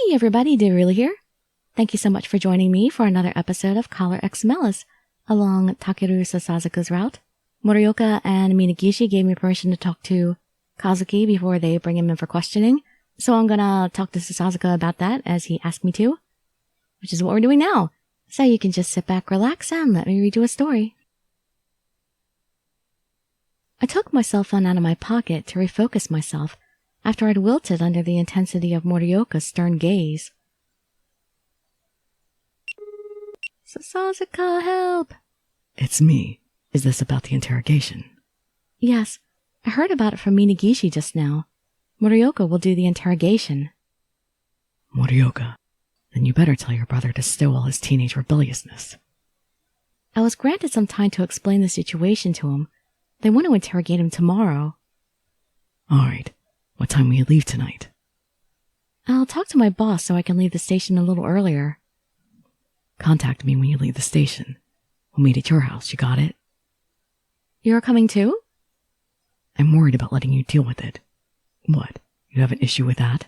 Hey everybody, Dirili here. Thank you so much for joining me for another episode of X Malice along Takeru Sasazuka's route. Morioka and Minagishi gave me permission to talk to Kazuki before they bring him in for questioning, so I'm gonna talk to Sasazuka about that as he asked me to, which is what we're doing now. So you can just sit back, relax, and let me read you a story. I took my cell phone out of my pocket to refocus myself after I'd wilted under the intensity of Morioka's stern gaze. Sasazuka, help! It's me. Is this about the interrogation? Yes, I heard about it from Minagishi just now. Morioka will do the interrogation. Morioka, then you better tell your brother to stow all his teenage rebelliousness. I was granted some time to explain the situation to him. They want to interrogate him tomorrow. Alright, what time will you leave tonight? I'll talk to my boss so I can leave the station a little earlier. Contact me when you leave the station. We'll meet at your house, you got it? You're coming too? I'm worried about letting you deal with it. What, you have an issue with that?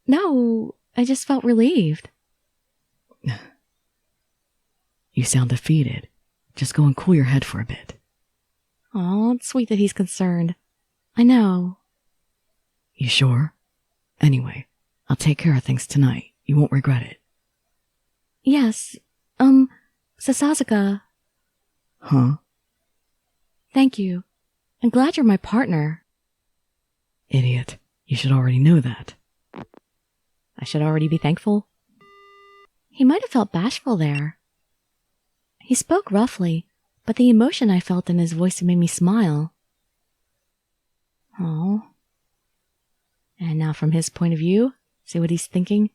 No, I just felt relieved. You sound defeated. Just go and cool your head for a bit. Aw, it's sweet that he's concerned. I know. You sure? Anyway, I'll take care of things tonight. You won't regret it. Yes, Sasazuka. Huh? Thank you. I'm glad you're my partner. Idiot. You should already know that. I should already be thankful. He might have felt bashful there. He spoke roughly, but the emotion I felt in his voice made me smile. Oh. And now from his point of view, see what he's thinking?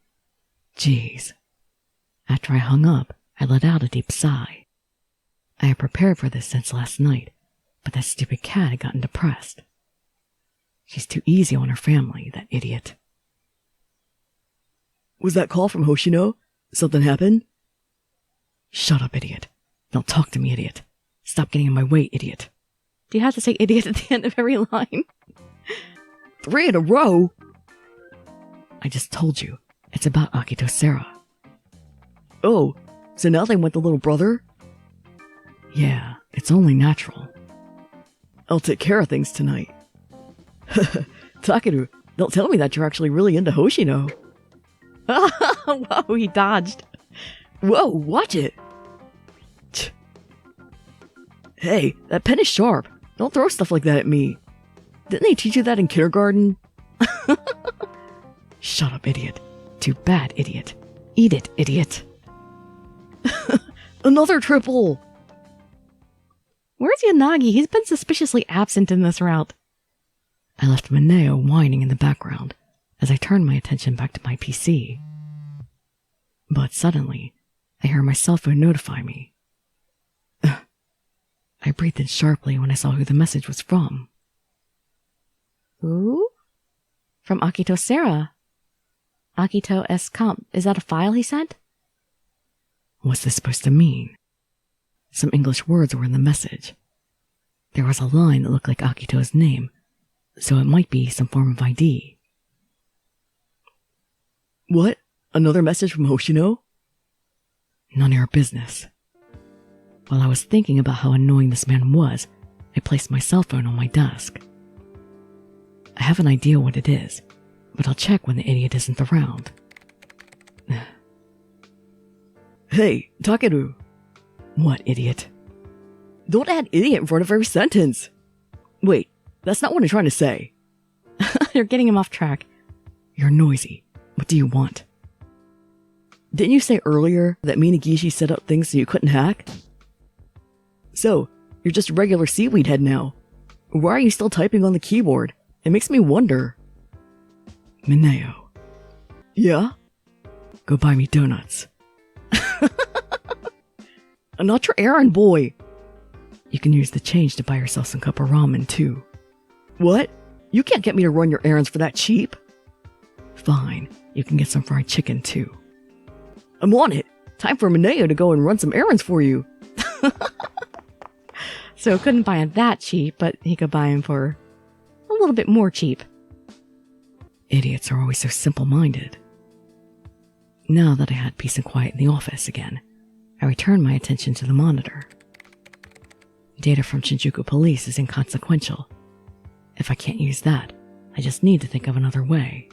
Jeez. After I hung up, I let out a deep sigh. I had prepared for this since last night, but that stupid cat had gotten depressed. She's too easy on her family, that idiot. Was that call from Hoshino? Something happened? Shut up, idiot. Don't talk to me, idiot. Stop getting in my way, idiot. Do you have to say idiot at the end of every line? 3 in a row? I just told you. It's about Akito Sera. Oh, so now they want the little brother? Yeah, it's only natural. I'll take care of things tonight. Takeru, don't tell me that you're actually really into Hoshino. Whoa, he dodged. Whoa, watch it. Hey, that pen is sharp. Don't throw stuff like that at me. Didn't they teach you that in kindergarten? Shut up, idiot. Too bad, idiot. Eat it, idiot. Another triple! Where's Yanagi? He's been suspiciously absent in this route. I left Mineo whining in the background as I turned my attention back to my PC. But suddenly, I hear my cell phone notify me. I breathed in sharply when I saw who the message was from. Ooh? From Akito Sera. Akito S. Comp. Is that a file he sent? What's this supposed to mean? Some English words were in the message. There was a line that looked like Akito's name, so it might be some form of ID. What? Another message from Hoshino? None of your business. While I was thinking about how annoying this man was, I placed my cell phone on my desk. I have an idea what it is, but I'll check when the idiot isn't around. Hey, Takeru. What, idiot? Don't add idiot in front of every sentence. Wait, that's not what I'm trying to say. You're getting him off track. You're noisy. What do you want? Didn't you say earlier that Minagishi set up things so you couldn't hack? So, you're just a regular seaweed head now. Why are you still typing on the keyboard? It makes me wonder. Mineo. Yeah? Go buy me donuts. I'm not your errand boy. You can use the change to buy yourself some cup of ramen, too. What? You can't get me to run your errands for that cheap. Fine. You can get some fried chicken, too. I'm on it. Time for Mineo to go and run some errands for you. So couldn't buy him that cheap, but he could buy him for a little bit more cheap. Idiots are always so simple-minded. Now that I had peace and quiet in the office again, I returned my attention to the monitor. Data from Shinjuku police is inconsequential. If I can't use that, I just need to think of another way.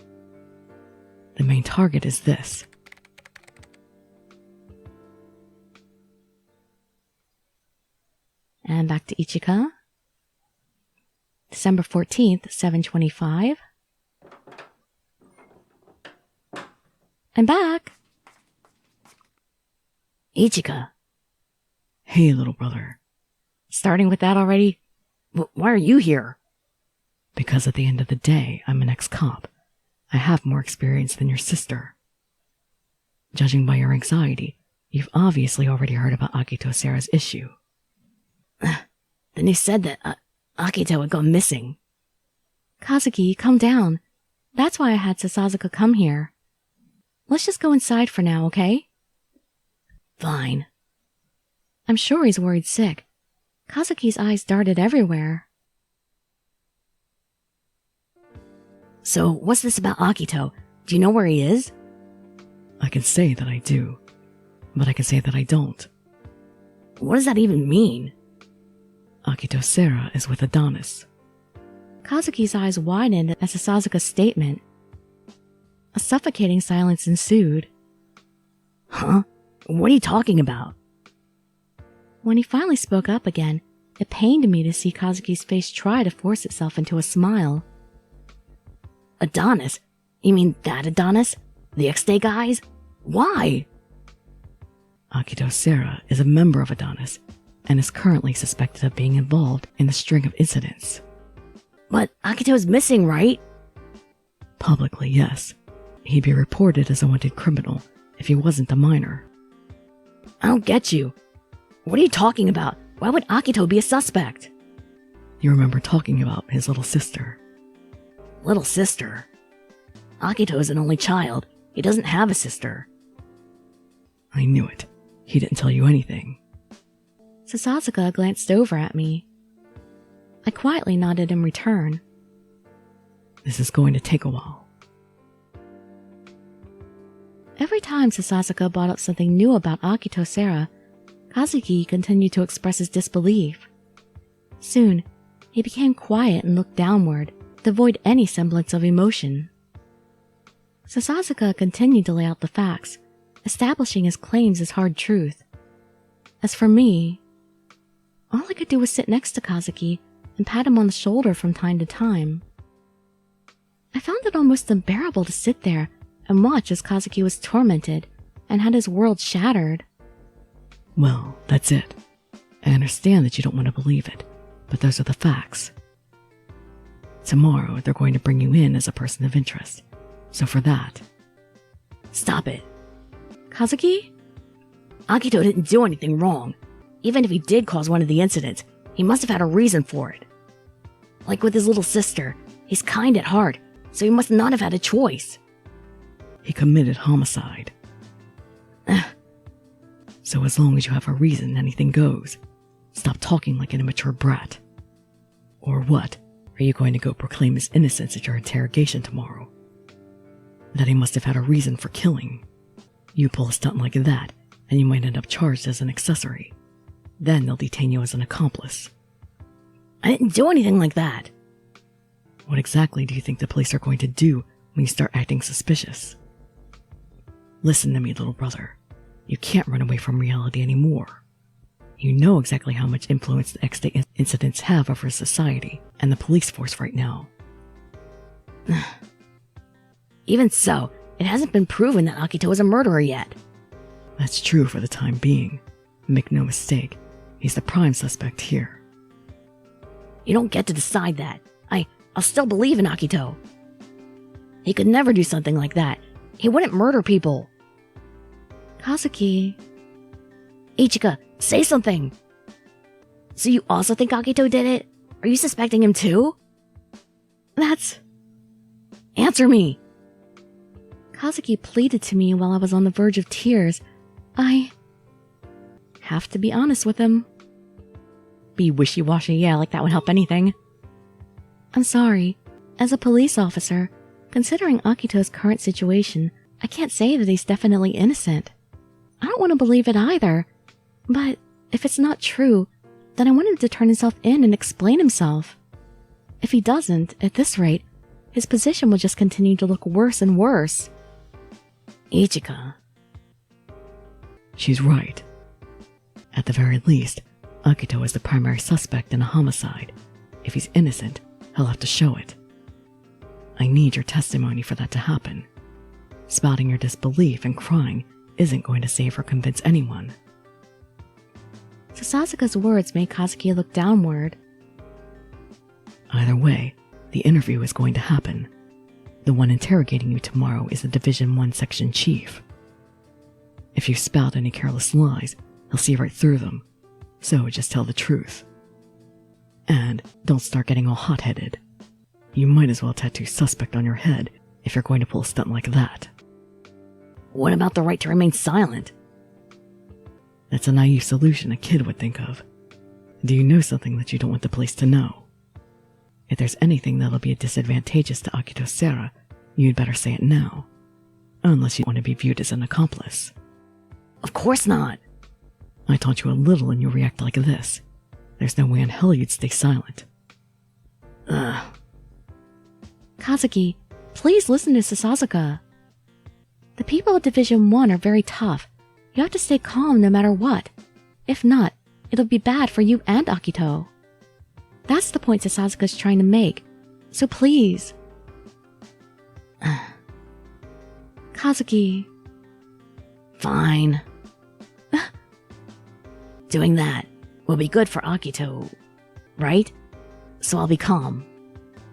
The main target is this. And back to Ichika. December 14th, 7:25. I'm back. Ichika. Hey, little brother. Starting with that already? Why are you here? Because at the end of the day, I'm an ex-cop. I have more experience than your sister. Judging by your anxiety, you've obviously already heard about Akito Sera's issue. Then you said that Akito had gone missing. Kazuki, calm down. That's why I had Sasazuka come here. Let's just go inside for now, okay? Fine. I'm sure he's worried sick. Kazuki's eyes darted everywhere. So, what's this about Akito? Do you know where he is? I can say that I do, but I can say that I don't. What does that even mean? Akito Sera is with Adonis. Kazuki's eyes widened at Sasazuka's statement. A suffocating silence ensued. Huh? What are you talking about? When he finally spoke up again, it pained me to see Kazuki's face try to force itself into a smile. Adonis? You mean that Adonis? The X-Day guys? Why? Akito Sera is a member of Adonis and is currently suspected of being involved in a string of incidents. But Akito is missing, right? Publicly, yes. He'd be reported as a wanted criminal if he wasn't a minor. I don't get you. What are you talking about? Why would Akito be a suspect? You remember talking about his little sister. Little sister? Akito is an only child. He doesn't have a sister. I knew it. He didn't tell you anything. Sasazuka glanced over at me. I quietly nodded in return. This is going to take a while. Every time Sasazuka brought up something new about Akito Sera, Kazuki continued to express his disbelief. Soon, he became quiet and looked downward, devoid any semblance of emotion. Sasazuka continued to lay out the facts, establishing his claims as hard truth. As for me, all I could do was sit next to Kazuki and pat him on the shoulder from time to time. I found it almost unbearable to sit there and watch as Kazuki was tormented and had his world shattered. Well, that's it. I understand that you don't want to believe it, but those are the facts. Tomorrow, they're going to bring you in as a person of interest. So for that... Stop it. Kazuki? Akito didn't do anything wrong. Even if he did cause one of the incidents, he must have had a reason for it. Like with his little sister, he's kind at heart, so he must not have had a choice. He committed homicide. So as long as you have a reason, anything goes. Stop talking like an immature brat. Or what? Are you going to go proclaim his innocence at your interrogation tomorrow? That he must have had a reason for killing. You pull a stunt like that, and you might end up charged as an accessory. Then they'll detain you as an accomplice. I didn't do anything like that. What exactly do you think the police are going to do when you start acting suspicious? Listen to me, little brother. You can't run away from reality anymore. You know exactly how much influence the X-Day incidents have over society and the police force right now. Even so, it hasn't been proven that Akito is a murderer yet. That's true for the time being. Make no mistake, he's the prime suspect here. You don't get to decide that. I'll still believe in Akito. He could never do something like that. He wouldn't murder people. Kazuki. Ichika, say something. So you also think Akito did it? Are you suspecting him too? Answer me. Kazuki pleaded to me while I was on the verge of tears. I have to be honest with him. Be wishy-washy, yeah, like that would help anything. I'm sorry. As a police officer, considering Akito's current situation, I can't say that he's definitely innocent. I don't want to believe it either. But if it's not true, then I want him to turn himself in and explain himself. If he doesn't, at this rate, his position will just continue to look worse and worse. Ichika. She's right. At the very least, Akito is the primary suspect in a homicide. If he's innocent, he'll have to show it. I need your testimony for that to happen. Spouting your disbelief and crying isn't going to save or convince anyone. Sasazuka's words made Kazuki look downward. Either way, the interview is going to happen. The one interrogating you tomorrow is the Division 1 Section Chief. If you spout any careless lies, he'll see right through them. So just tell the truth. And don't start getting all hot-headed. You might as well tattoo suspect on your head if you're going to pull a stunt like that. What about the right to remain silent? That's a naive solution a kid would think of. Do you know something that you don't want the police to know? If there's anything that'll be disadvantageous to Akito Sera, you'd better say it now. Unless you want to be viewed as an accomplice. Of course not. I taught you a little and you react like this. There's no way in hell you'd stay silent. Kazuki, please listen to Sasazuka. The people of Division 1 are very tough. You have to stay calm no matter what. If not, it'll be bad for you and Akito. That's the point Sasazuka's trying to make. So please. Kazuki. Fine. Doing that will be good for Akito, right? So I'll be calm.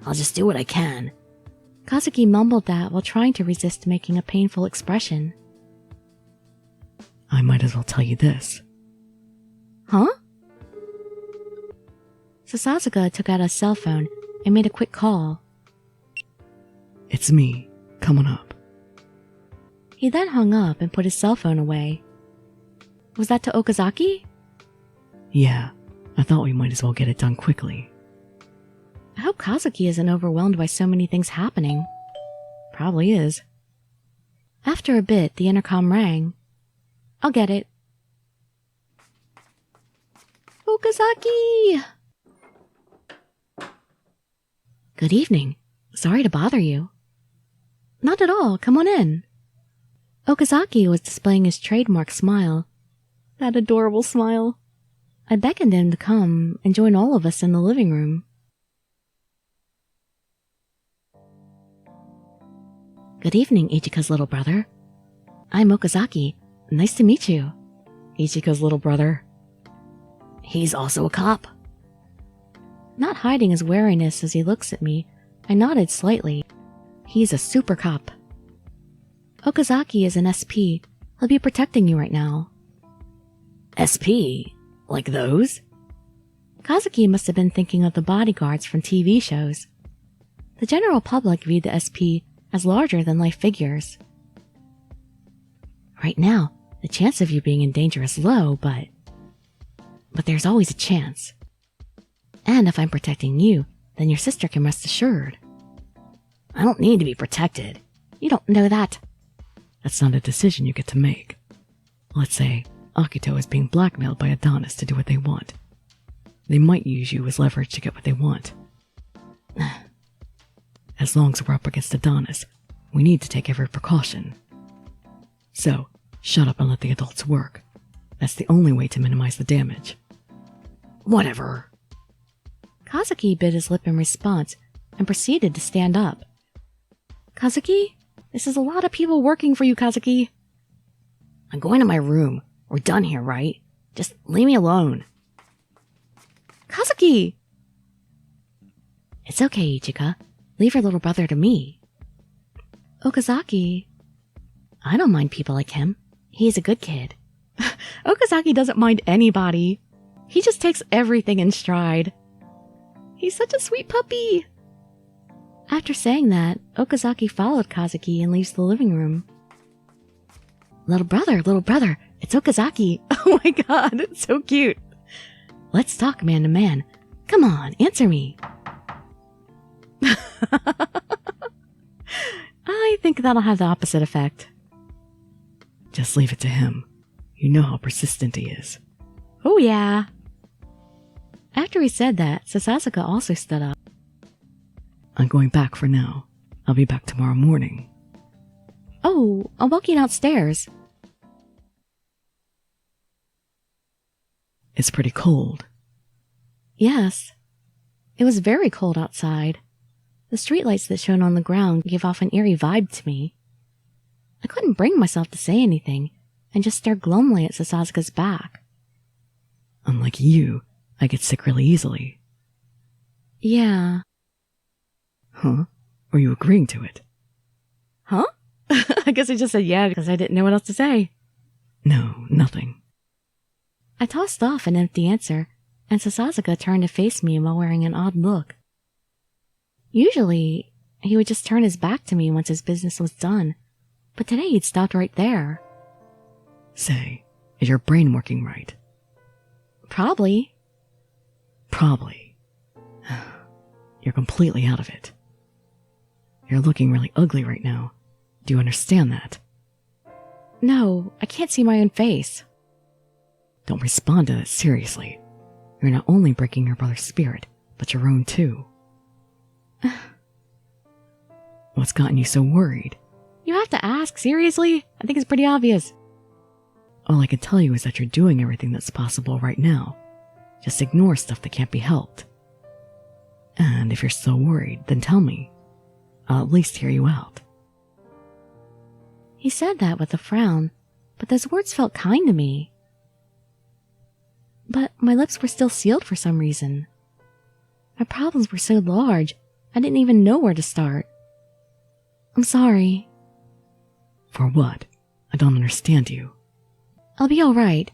I'll just do what I can. Kazuki mumbled that while trying to resist making a painful expression. I might as well tell you this. Huh? Sasazuka took out a cell phone and made a quick call. It's me. Come on up. He then hung up and put his cell phone away. Was that to Okazaki? Yeah, I thought we might as well get it done quickly. I hope Kazuki isn't overwhelmed by so many things happening. Probably is. After a bit, the intercom rang. I'll get it. Okazaki! Good evening. Sorry to bother you. Not at all. Come on in. Okazaki was displaying his trademark smile. That adorable smile. I beckoned him to come and join all of us in the living room. Good evening, Ichika's little brother. I'm Okazaki. Nice to meet you. Ichika's little brother. He's also a cop. Not hiding his wariness as he looks at me, I nodded slightly. He's a super cop. Okazaki is an SP. He'll be protecting you right now. SP? Like those? Kazuki must have been thinking of the bodyguards from TV shows. The general public viewed the SP as larger-than-life figures. Right now, the chance of you being in danger is low, but there's always a chance. And if I'm protecting you, then your sister can rest assured. I don't need to be protected. You don't know that. That's not a decision you get to make. Let's say Akito is being blackmailed by Adonis to do what they want. They might use you as leverage to get what they want. As long as we're up against Adonis, we need to take every precaution. So, shut up and let the adults work. That's the only way to minimize the damage. Whatever. Kazuki bit his lip in response and proceeded to stand up. Kazuki? This is a lot of people working for you, Kazuki. I'm going to my room. We're done here, right? Just leave me alone. Kazuki! It's okay, Ichika. Leave your little brother to me. Okazaki. I don't mind people like him. He's a good kid. Okazaki doesn't mind anybody. He just takes everything in stride. He's such a sweet puppy. After saying that, Okazaki followed Kazuki and leaves the living room. Little brother, it's Okazaki. Oh my god, it's so cute. Let's talk man to man. Come on, answer me. I think that'll have the opposite effect. Just leave it to him. You know how persistent he is. Oh yeah. After he said that, Sasazuka also stood up. I'm going back for now. I'll be back tomorrow morning. Oh, I'll walk you downstairs. It's pretty cold. Yes. It was very cold outside. The streetlights that shone on the ground gave off an eerie vibe to me. I couldn't bring myself to say anything and just stared glumly at Sasazuka's back. Unlike you, I get sick really easily. Yeah. Huh? Are you agreeing to it? Huh? I guess I just said yeah because I didn't know what else to say. No, nothing. I tossed off an empty answer, and Sasazuka turned to face me while wearing an odd look. Usually, he would just turn his back to me once his business was done, but today he'd stopped right there. Say, is your brain working right? Probably. Probably. You're completely out of it. You're looking really ugly right now. Do you understand that? No, I can't see my own face. Don't respond to that seriously. You're not only breaking your brother's spirit, but your own too. What's gotten you so worried? You have to ask, seriously? I think it's pretty obvious. All I can tell you is that you're doing everything that's possible right now. Just ignore stuff that can't be helped. And if you're so worried, then tell me. I'll at least hear you out. He said that with a frown, but those words felt kind to me. But my lips were still sealed for some reason. My problems were so large, I didn't even know where to start. I'm sorry. For what? I don't understand you. I'll be alright.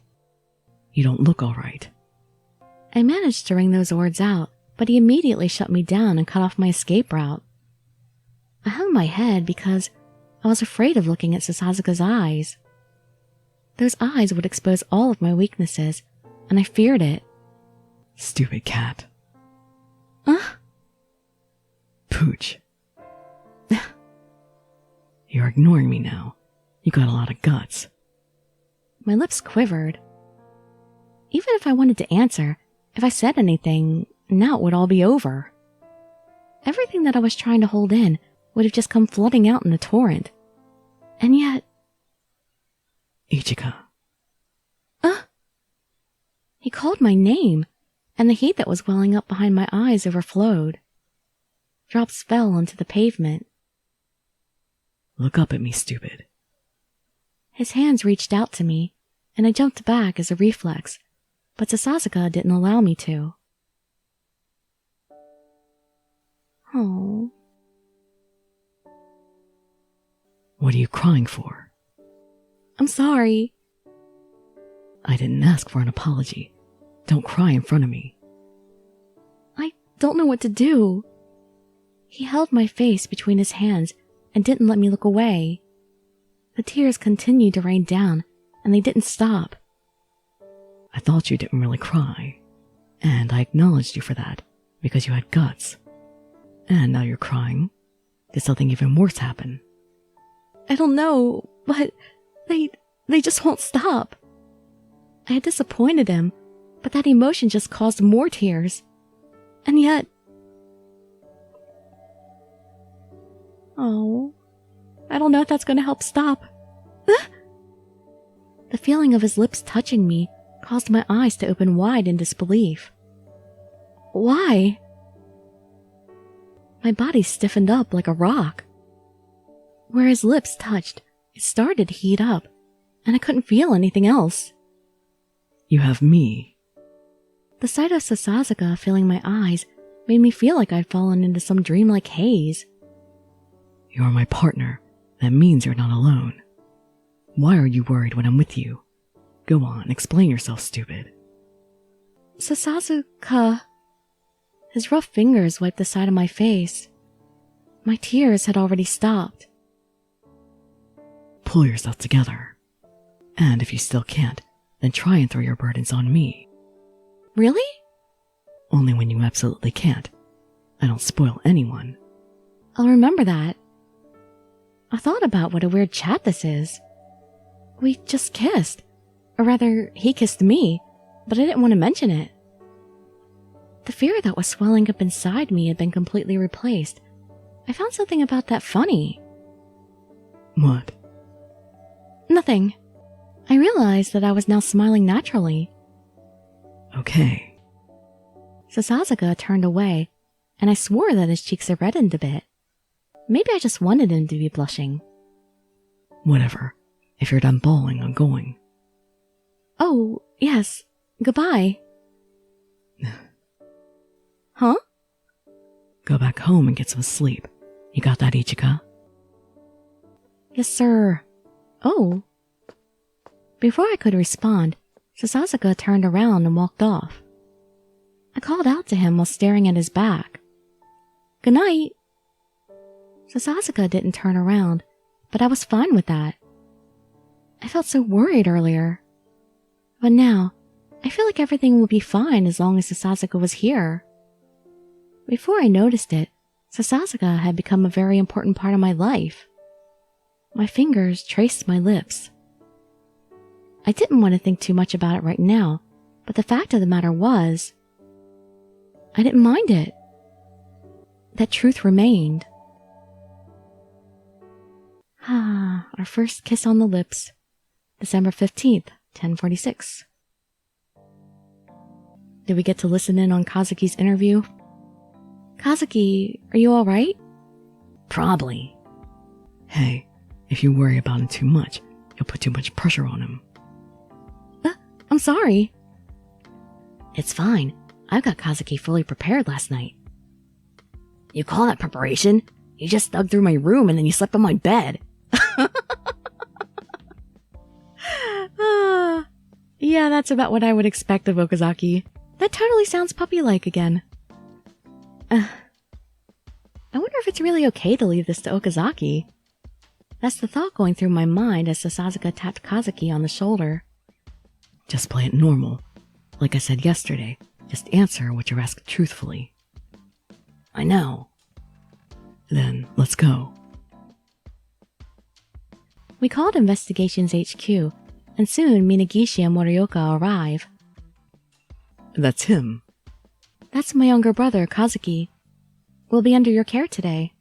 You don't look alright. I managed to wring those words out, but he immediately shut me down and cut off my escape route. I hung my head because I was afraid of looking at Sasazuka's eyes. Those eyes would expose all of my weaknesses, and I feared it. Stupid cat. Pooch. You're ignoring me now. You got a lot of guts. My lips quivered. Even if I wanted to answer, if I said anything, now it would all be over. Everything that I was trying to hold in would have just come flooding out in a torrent. And yet... Ichika. He called my name, and the heat that was welling up behind my eyes overflowed. Drops fell onto the pavement. Look up at me, stupid. His hands reached out to me, and I jumped back as a reflex, but Sasazuka didn't allow me to. Oh. What are you crying for? I'm sorry. I didn't ask for an apology. Don't cry in front of me. I don't know what to do. He held my face between his hands and didn't let me look away. The tears continued to rain down, and they didn't stop. I thought you didn't really cry, and I acknowledged you for that, because you had guts. And now you're crying. Did something even worse happen? I don't know, but they just won't stop. I had disappointed him, but that emotion just caused more tears. And yet... Oh, I don't know if that's going to help stop. The feeling of his lips touching me caused my eyes to open wide in disbelief. Why? My body stiffened up like a rock. Where his lips touched, it started to heat up, and I couldn't feel anything else. You have me. The sight of Sasazuka filling my eyes made me feel like I'd fallen into some dreamlike haze. You're my partner. That means you're not alone. Why are you worried when I'm with you? Go on, explain yourself, stupid. Sasazuka. His rough fingers wiped the side of my face. My tears had already stopped. Pull yourself together. And if you still can't, then try and throw your burdens on me. Really? Only when you absolutely can't. I don't spoil anyone. I'll remember that. I thought about what a weird chat this is. We just kissed. Or rather, he kissed me, but I didn't want to mention it. The fear that was swelling up inside me had been completely replaced. I found something about that funny. What? Nothing. I realized that I was now smiling naturally. Okay. Sasazuka turned away, and I swore that his cheeks had reddened a bit. Maybe I just wanted him to be blushing. Whatever. If you're done bawling, I'm going. Oh, yes. Goodbye. Huh? Go back home and get some sleep. You got that, Ichika? Yes, sir. Oh. Before I could respond, Sasazuka turned around and walked off. I called out to him while staring at his back. Good night. Sasazuka didn't turn around, but I was fine with that. I felt so worried earlier. But now, I feel like everything will be fine as long as Sasazuka was here. Before I noticed it, Sasazuka had become a very important part of my life. My fingers traced my lips. I didn't want to think too much about it right now, but the fact of the matter was, I didn't mind it. That truth remained. Our first kiss on the lips. December 15th, 10:46. Did we get to listen in on Kazuki's interview? Kazuki, are you alright? Probably. Hey, if you worry about him too much, you'll put too much pressure on him. I'm sorry. It's fine. I've got Kazuki fully prepared last night. You call that preparation? You just dug through my room and then you slept on my bed. Yeah, that's about what I would expect of Okazaki. That totally sounds puppy-like again. I wonder if it's really okay to leave this to Okazaki. That's the thought going through my mind as Sasazuka tapped Kazuki on the shoulder. Just play it normal. Like I said yesterday, just answer what you're asked truthfully. I know. Then, let's go. We called Investigations HQ, and soon Minagishi and Morioka arrive. That's him. That's my younger brother, Kazuki. We'll be under your care today.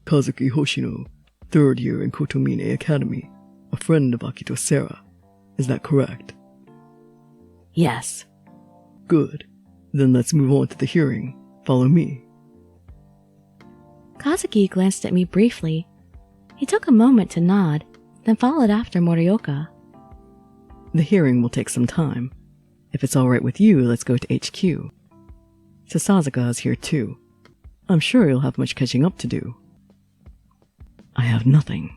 Kazuki Hoshino, 3rd year in Kotomine Academy, a friend of Akito Sera. Is that correct? Yes. Good. Then let's move on to the hearing. Follow me. Kazuki glanced at me briefly. He took a moment to nod, then followed after Morioka. The hearing will take some time. If it's alright with you, let's go to HQ. Sasazuka is here too. I'm sure you'll have much catching up to do. I have nothing.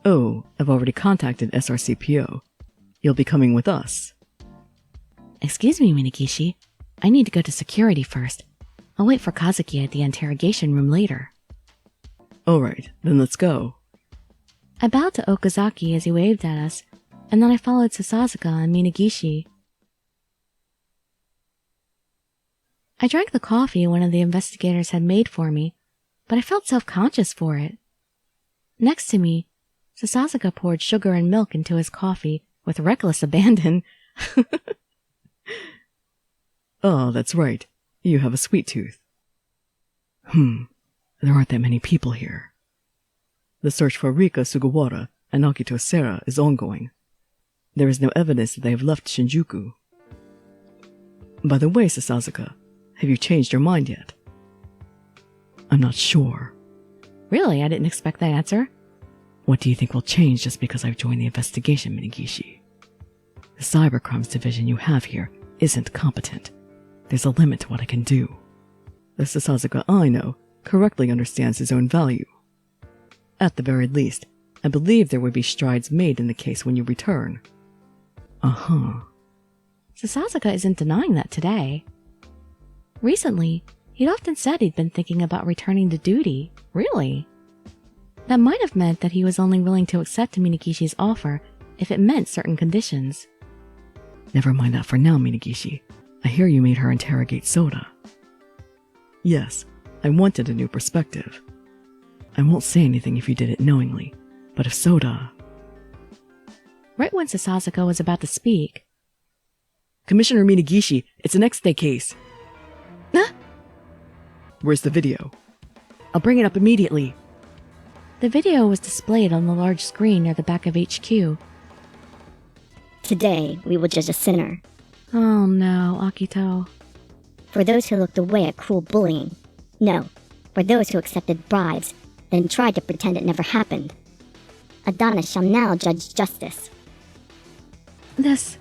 Oh, I've already contacted SRCPO. You'll be coming with us. Excuse me, Minagishi. I need to go to security first. I'll wait for Kazuki at the interrogation room later. Alright, then let's go. I bowed to Okazaki as he waved at us, and then I followed Sasazuka and Minagishi. I drank the coffee one of the investigators had made for me, but I felt self-conscious for it. Next to me, Sasazuka poured sugar and milk into his coffee with reckless abandon. Oh, that's right. You have a sweet tooth. There aren't that many people here. The search for Rika Sugawara and Akito Sera is ongoing. There is no evidence that they have left Shinjuku. By the way, Sasazuka, have you changed your mind yet? I'm not sure. Really? I didn't expect that answer. What do you think will change just because I've joined the investigation, Minagishi? The cybercrimes division you have here isn't competent. There's a limit to what I can do. The Sasazuka I know correctly understands his own value. At the very least, I believe there would be strides made in the case when you return. Sasazuka isn't denying that today. Recently, he'd often said he'd been thinking about returning to duty. Really? That might have meant that he was only willing to accept Minagishi's offer if it meant certain conditions. Never mind that for now, Minagishi. I hear you made her interrogate Soda. Yes, I wanted a new perspective. I won't say anything if you did it knowingly, but if Soda... Right when Sasazuka was about to speak, Commissioner Minagishi, it's an X-Day case. Huh? Where's the video? I'll bring it up immediately. The video was displayed on the large screen near the back of HQ. Today, we will judge a sinner. Oh no, Akito. For those who looked away at cruel bullying. No, for those who accepted bribes, then tried to pretend it never happened. Adonis shall now judge justice. This...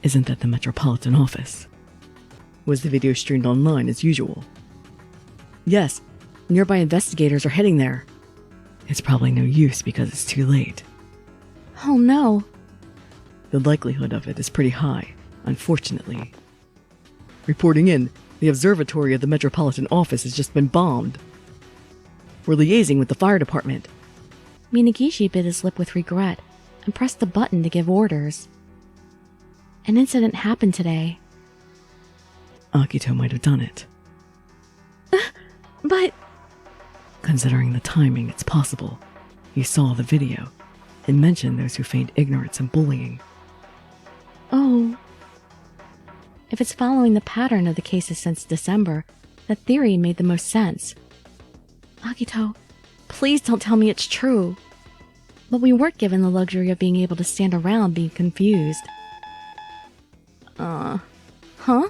Isn't that the Metropolitan Office? Was the video streamed online as usual? Yes, nearby investigators are heading there. It's probably no use because it's too late. Oh no. The likelihood of it is pretty high, unfortunately. Reporting in, the observatory of the Metropolitan Office has just been bombed. We're liaising with the fire department. Minagishi bit his lip with regret and pressed the button to give orders. An incident happened today. Akito might have done it. But... Considering the timing, it's possible. You saw the video. It mentioned those who feigned ignorance and bullying. Oh. If it's following the pattern of the cases since December, that theory made the most sense. Akito, please don't tell me it's true. But we weren't given the luxury of being able to stand around being confused. Huh?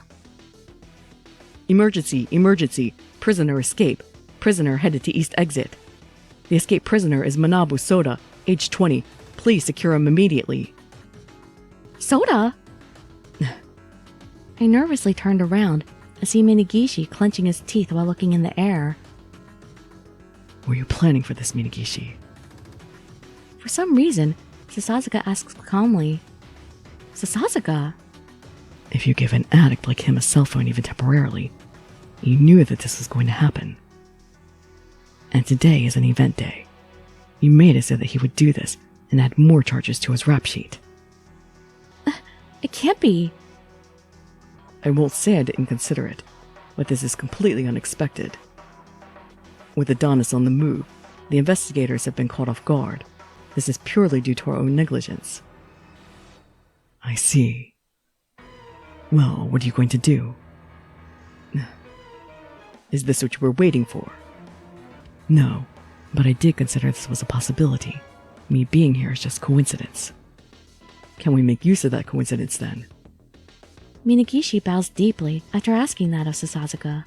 Emergency, emergency. Prisoner escape. Prisoner headed to east exit. The escaped prisoner is Manabu Soda, age 20. Please secure him immediately. Soda? I nervously turned around to see Minagishi clenching his teeth while looking in the air. Were you planning for this, Minagishi? For some reason, Sasazuka asks calmly, Sasazuka? If you give an addict like him a cell phone even temporarily, you knew that this was going to happen. And today is an event day. You made it so that he would do this and add more charges to his rap sheet. It can't be. I won't say I didn't consider it, but this is completely unexpected. With Adonis on the move, the investigators have been caught off guard. This is purely due to our own negligence. I see. Well, what are you going to do? Is this what you were waiting for? No, but I did consider this was a possibility. Me being here is just coincidence. Can we make use of that coincidence then? Minagishi bows deeply after asking that of Sasazuka.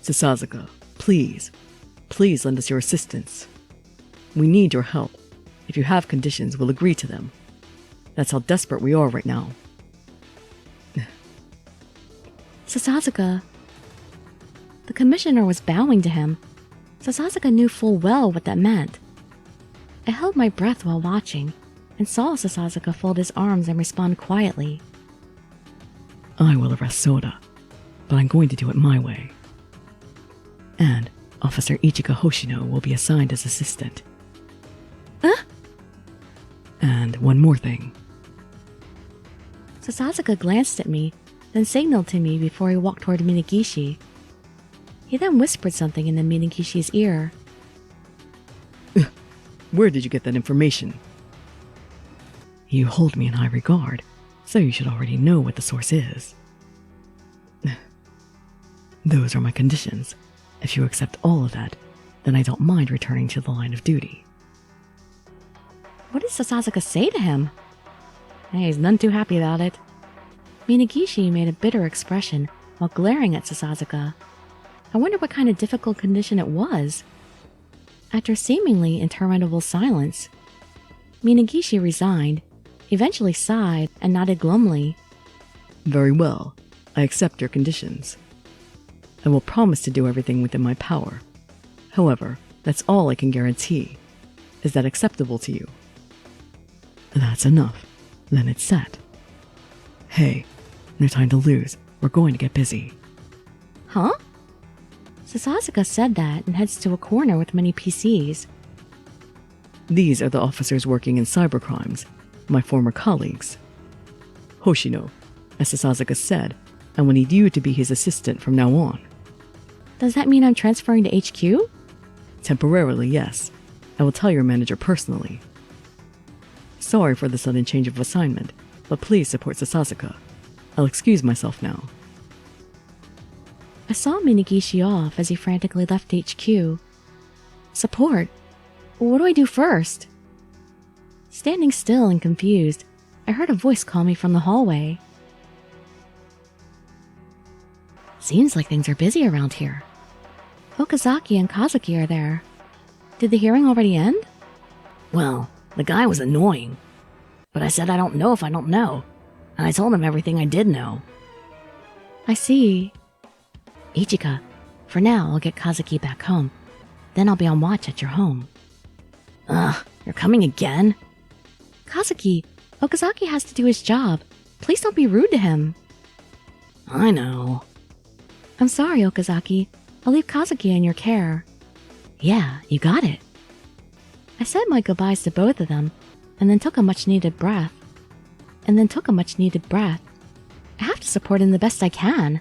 Sasazuka, please. Please lend us your assistance. We need your help. If you have conditions, we'll agree to them. That's how desperate we are right now. Sasazuka. The commissioner was bowing to him. Sasazuka knew full well what that meant. I held my breath while watching, and saw Sasazuka fold his arms and respond quietly. I will arrest Soda, but I'm going to do it my way. And Officer Ichika Hoshino will be assigned as assistant. And one more thing. Sasazuka glanced at me, then signaled to me before he walked toward Minagishi. He then whispered something into Minagishi's ear. Where did you get that information? You hold me in high regard, so you should already know what the source is. Those are my conditions. If you accept all of that, then I don't mind returning to the line of duty. What did Sasazuka say to him? He's none too happy about it. Minagishi made a bitter expression while glaring at Sasazuka. I wonder what kind of difficult condition it was. After seemingly interminable silence, Minagishi resigned, eventually sighed, and nodded glumly. Very well. I accept your conditions. I will promise to do everything within my power. However, that's all I can guarantee. Is that acceptable to you? That's enough. Then it's set. Hey, no time to lose. We're going to get busy. Huh? Sasazuka said that and heads to a corner with many PCs. These are the officers working in cybercrimes, my former colleagues. Hoshino, as Sasazuka said, I will need you to be his assistant from now on. Does that mean I'm transferring to HQ? Temporarily, yes. I will tell your manager personally. Sorry for the sudden change of assignment, but please support Sasazuka. I'll excuse myself now. I saw Minagishi off as he frantically left HQ. Support? What do I do first? Standing still and confused, I heard a voice call me from the hallway. Seems like things are busy around here. Okazaki and Kazuki are there. Did the hearing already end? Well, the guy was annoying. But I said I don't know if I don't know. And I told him everything I did know. I see. Ichika, for now I'll get Kazuki back home. Then I'll be on watch at your home. Ugh, you're coming again? Kazuki, Okazaki has to do his job. Please don't be rude to him. I know. I'm sorry, Okazaki. I'll leave Kazuki in your care. Yeah, you got it. I said my goodbyes to both of them, and then took a much-needed breath. I have to support him the best I can.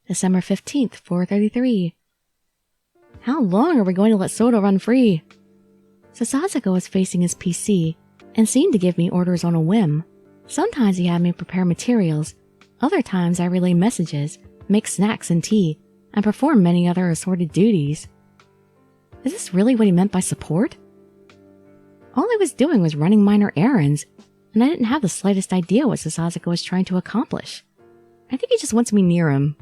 December 15th, 4:33. How long are we going to let Soda run free? Sasazuka was facing his PC and seemed to give me orders on a whim. Sometimes he had me prepare materials, other times I relay messages, make snacks and tea, and perform many other assorted duties. Is this really what he meant by support? All I was doing was running minor errands, and I didn't have the slightest idea what Sasazuka was trying to accomplish. I think he just wants me near him.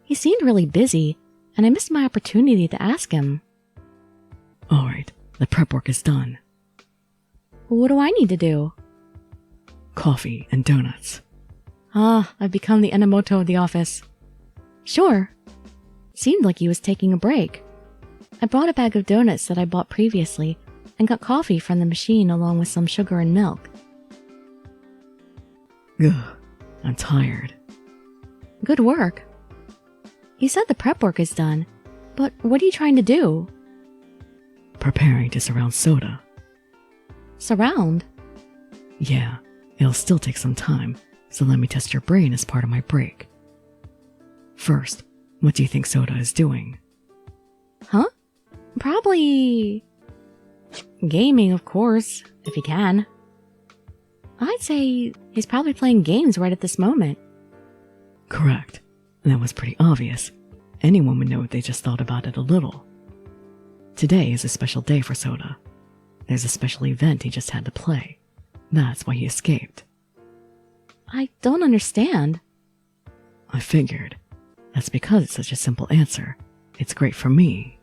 He seemed really busy, and I missed my opportunity to ask him. Alright, the prep work is done. What do I need to do? Coffee and donuts. I've become the Enomoto of the office. Sure. Seemed like he was taking a break. I brought a bag of donuts that I bought previously and got coffee from the machine along with some sugar and milk. Ugh, I'm tired. Good work. You said the prep work is done, but what are you trying to do? Preparing to surround Soda. Surround? Yeah, it'll still take some time, so let me test your brain as part of my break. First, what do you think Soda is doing? Huh? Probably... gaming, of course, if he can. I'd say he's probably playing games right at this moment. Correct. That was pretty obvious. Anyone would know if they just thought about it a little. Today is a special day for Soda. There's a special event he just had to play. That's why he escaped. I don't understand. I figured. That's because it's such a simple answer. It's great for me.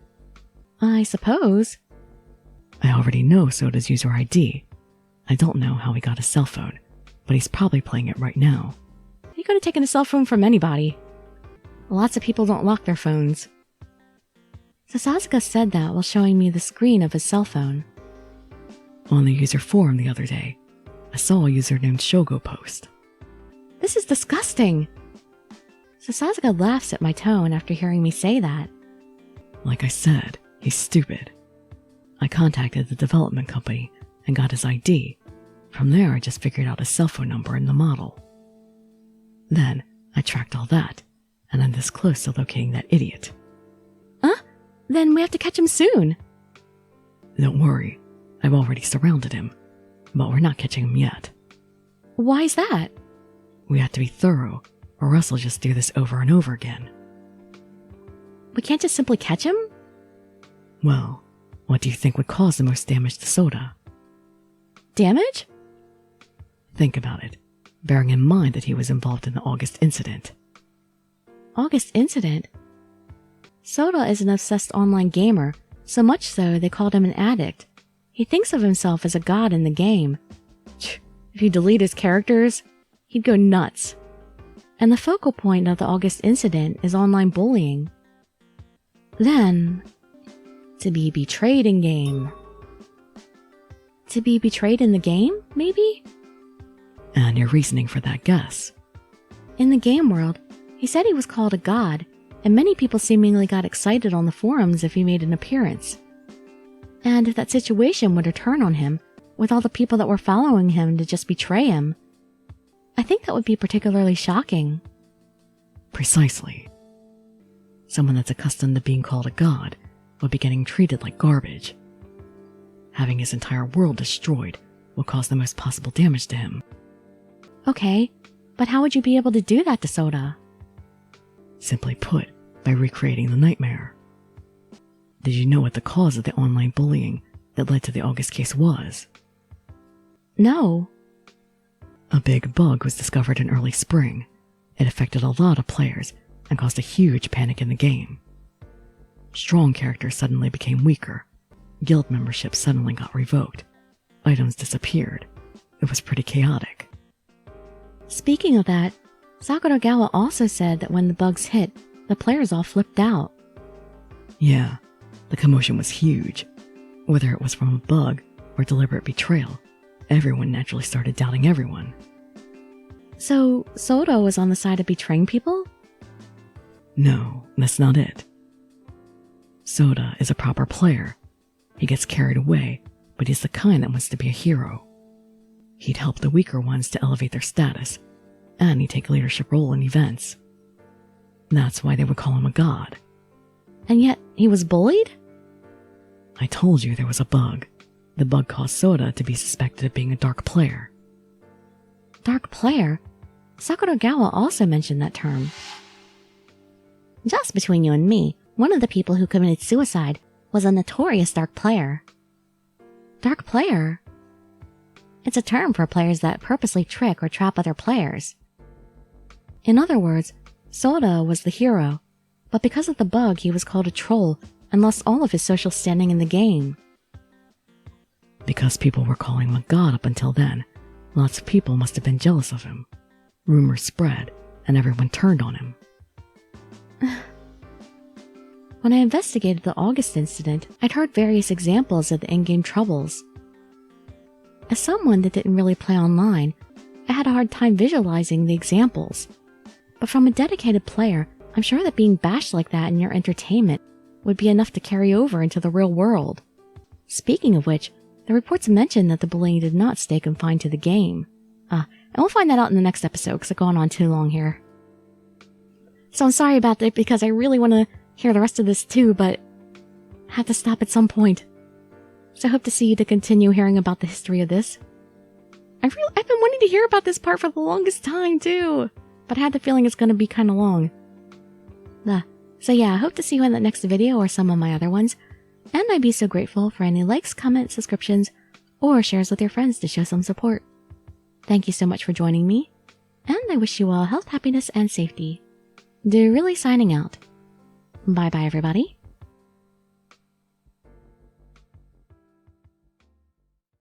I suppose. I already know Soda's user ID. I don't know how he got his cell phone, but he's probably playing it right now. He could have taken a cell phone from anybody. Lots of people don't lock their phones. Sasazuka said that while showing me the screen of his cell phone. On the user forum the other day, I saw a user named Shogo post. This is disgusting. Sasazuka laughs at my tone after hearing me say that. Like I said, he's stupid. I contacted the development company and got his ID. From there, I just figured out his cell phone number and the model. Then, I tracked all that, and I'm this close to locating that idiot. Then we have to catch him soon. Don't worry, I've already surrounded him, but we're not catching him yet. Why is that? We have to be thorough, or else he'll just do this over and over again. We can't just simply catch him? Well, what do you think would cause the most damage to Soda? Damage? Think about it, bearing in mind that he was involved in the August incident. August incident? Soda is an obsessed online gamer, so much so they called him an addict. He thinks of himself as a god in the game. If you delete his characters, he'd go nuts. And the focal point of the August incident is online bullying. Then, to be betrayed in game. To be betrayed in the game, maybe? And your reasoning for that guess? In the game world, he said he was called a god, and many people seemingly got excited on the forums if he made an appearance. And if that situation would return on him, with all the people that were following him to just betray him, I think that would be particularly shocking. Precisely. Someone that's accustomed to being called a god would be getting treated like garbage. Having his entire world destroyed will cause the most possible damage to him. Okay, but how would you be able to do that to Soda? Simply put, by recreating the nightmare. Did you know what the cause of the online bullying that led to the August case was? No. A big bug was discovered in early spring. It affected a lot of players and caused a huge panic in the game. Strong characters suddenly became weaker. Guild memberships suddenly got revoked. Items disappeared. It was pretty chaotic. Speaking of that, Sakuragawa also said that when the bugs hit, the players all flipped out. Yeah, the commotion was huge. Whether it was from a bug or deliberate betrayal, everyone naturally started doubting everyone. So, Soda was on the side of betraying people? No, that's not it. Soda is a proper player. He gets carried away, but he's the kind that wants to be a hero. He'd help the weaker ones to elevate their status, and he'd take a leadership role in events. That's why they would call him a god. And yet, he was bullied? I told you there was a bug. The bug caused Soda to be suspected of being a dark player. Dark player? Sakuragawa also mentioned that term. Just between you and me, one of the people who committed suicide was a notorious dark player. Dark player? It's a term for players that purposely trick or trap other players. In other words, Soda was the hero, but because of the bug he was called a troll and lost all of his social standing in the game. Because people were calling him a god up until then, lots of people must have been jealous of him. Rumors spread, and everyone turned on him. When I investigated the August incident, I'd heard various examples of the in-game troubles. As someone that didn't really play online, I had a hard time visualizing the examples. But from a dedicated player, I'm sure that being bashed like that in your entertainment would be enough to carry over into the real world. Speaking of which, the reports mentioned that the bullying did not stay confined to the game. And we'll find that out in the next episode because I've gone on too long here. So I'm sorry about that because I really want to hear the rest of this too, but I have to stop at some point. So I hope to see you to continue hearing about the history of this. I've been wanting to hear about this part for the longest time too, but I had the feeling it's going to be kind of long. So yeah, I hope to see you in the next video or some of my other ones, and I'd be so grateful for any likes, comments, subscriptions, or shares with your friends to show some support. Thank you so much for joining me, and I wish you all health, happiness, and safety. Dirili signing out. Bye bye everybody.